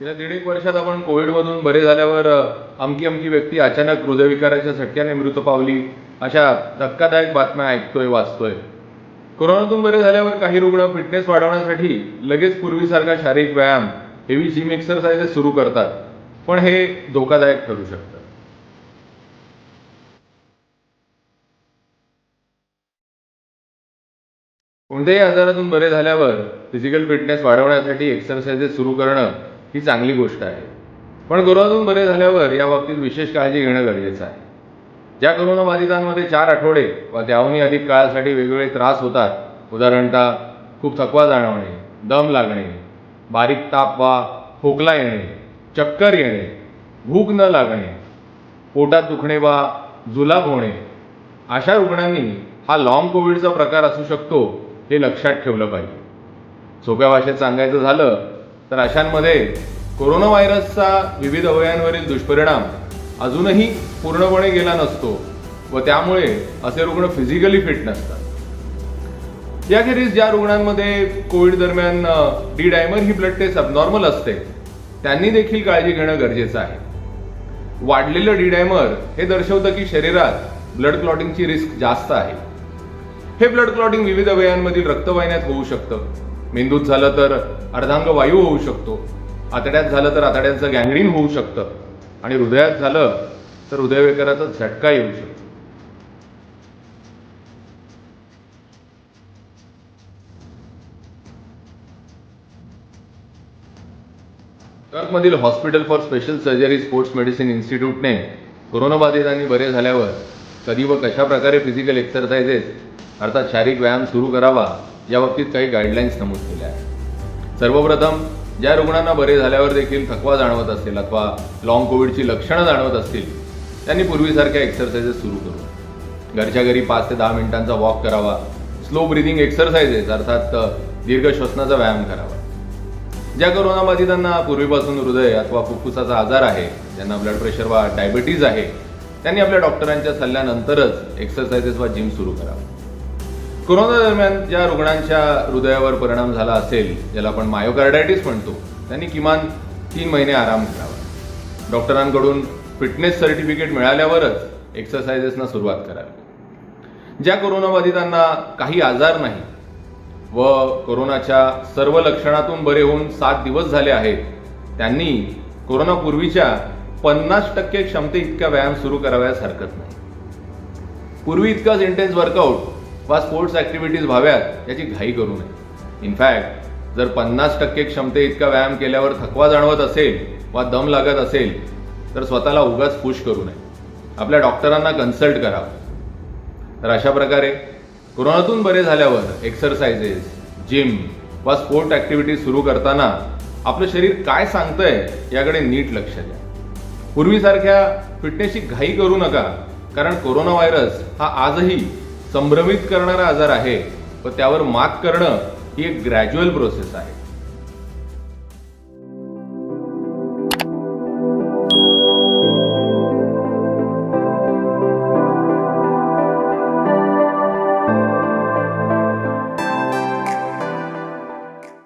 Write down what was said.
गेल्या दीड एक वर्षात आपण कोविडमधून बरे झाल्यावर अमकी अमकी व्यक्ती अचानक हृदयविकाराच्या झटक्याने मृत पावली अशा धक्कादायक बातम्या ऐकतोय वाचतोय. कोरोनातून बरे झाल्यावर काही रुग्ण फिटनेस वाढवण्यासाठी लगेच पूर्वीसारखा शारीरिक व्यायाम हेवी जिम एक्सरसाइजेस सुरू करतात, पण हे धोकादायक ठरू शकतं. कोणत्याही आजारातून बरे झाल्यावर फिजिकल फिटनेस वाढवण्यासाठी एक्सरसाइजेस सुरू करणं ही चांगली गोष्ट आहे, पण कोरोनातून बरे झाल्यावर या बाबतीत विशेष काळजी घेणं गरजेचं आहे. ज्या कोरोनाबाधितांमध्ये 4 आठवडे वा त्याहूनही अधिक काळासाठी वेगवेगळे त्रास होतात, उदाहरणतः खूप थकवा जाणवणे, दम लागणे, बारीक ताप वा खोकला येणे, चक्कर येणे, भूक न लागणे, पोटात दुखणे वा जुलाब होणे, अशा रुग्णांनी हा लॉंग कोविडचा प्रकार असू शकतो हे लक्षात ठेवलं पाहिजे. सोप्या भाषेत सांगायचं झालं तर अशांमध्ये कोरोना व्हायरसचा विविध अवयवांवरील दुष्परिणाम अजूनही पूर्णपणे गेला नसतो व त्यामुळे असे रुग्ण फिजिकली फिट नसतात. याखेरीज ज्या रुग्णांमध्ये कोविड दरम्यान डी डायमर ही ब्लड टेस्ट अबनॉर्मल असते त्यांनी देखील काळजी घेणं गरजेचं आहे. वाढलेलं डी डायमर हे दर्शवतं की शरीरात ब्लड क्लॉटिंगची रिस्क जास्त आहे. हे ब्लड क्लॉटिंग विविध अवयवांमधील रक्तवाहिन्यात होऊ शकतं. मेंदूत झालं तर अर्धांग वायू होऊ शकतो, आतड्यात झालं तर आतड्यांचं गँग्रीन होऊ शकतं आणि हृदयात झालं तर हृदयविकाराचा झटका येऊ शकतो. कर्कमधील hospital for special surgery sports medicine इन्स्टिट्यूटने कोरोनाबाधितांनी बरे झाल्यावर कधी व कशा प्रकारे फिजिकल एक्सरसाइजेस अर्थात शारीरिक व्यायाम सुरू करावा याबाबतीत काही गाईडलाईन्स नमूद केल्या आहेत. सर्वप्रथम ज्या रुग्णांना बरे झाल्यावर देखील थकवा जाणवत असेल अथवा लॉंग कोविडची लक्षणं जाणवत असतील त्यांनी पूर्वीसारख्या एक्सरसाइजेस सुरू करू. घरच्या घरी 5 ते 10 मिनिटांचा वॉक करावा. स्लो ब्रिदिंग एक्सरसाइजेस अर्थात दीर्घ श्वसनाचा व्यायाम करावा. ज्या कोरोनाबाधितांना पूर्वीपासून हृदय अथवा फुफ्फुसाचा आजार आहे, ज्यांना ब्लड प्रेशर वा डायबिटीज आहे, त्यांनी आपल्या डॉक्टरांच्या सल्ल्यानंतरच एक्सरसाइजेस वा जिम सुरू करावं. कोरोना दरम्यान ज्या रुग्णांच्या हृदयावर परिणाम झाला असेल, ज्याला आपण मायोकार्डायटिस म्हणतो, त्यांनी किमान 3 महिने आराम करावा. डॉक्टरांकडून फिटनेस सर्टिफिकेट मिळाल्यावरच एक्सरसाइजेसना सुरुवात करावी. ज्या कोरोनाबाधितांना काही आजार नाही व कोरोनाच्या सर्व लक्षणातून बरे होऊन 7 दिवस झाले आहेत, त्यांनी कोरोनापूर्वीच्या 50% क्षमते इतका व्यायाम सुरू करावयास हरकत नाही. पूर्वी इतकाच इंटेन्स वर्कआउट वा स्पोर्ट्स ॲक्टिव्हिटीज व्हाव्यात याची घाई करू नये. इनफॅक्ट जर 50% क्षमते इतका व्यायाम केल्यावर थकवा जाणवत असेल वा दम लागत असेल तर स्वतःला उगाच पुश करू नये. आपल्या डॉक्टरांना कन्सल्ट करावं. तर अशा प्रकारे कोरोनातून बरे झाल्यावर एक्सरसाइजेस, जिम वा स्पोर्ट ॲक्टिव्हिटीज सुरू करताना आपलं शरीर काय सांगतंय याकडे नीट लक्ष द्या. पूर्वीसारख्या फिटनेसची घाई करू नका, कारण कोरोना व्हायरस हा आजही संभ्रमित करणारा आजार आहे व त्यावर मात करणं ही एक ग्रॅज्युअल प्रोसेस आहे.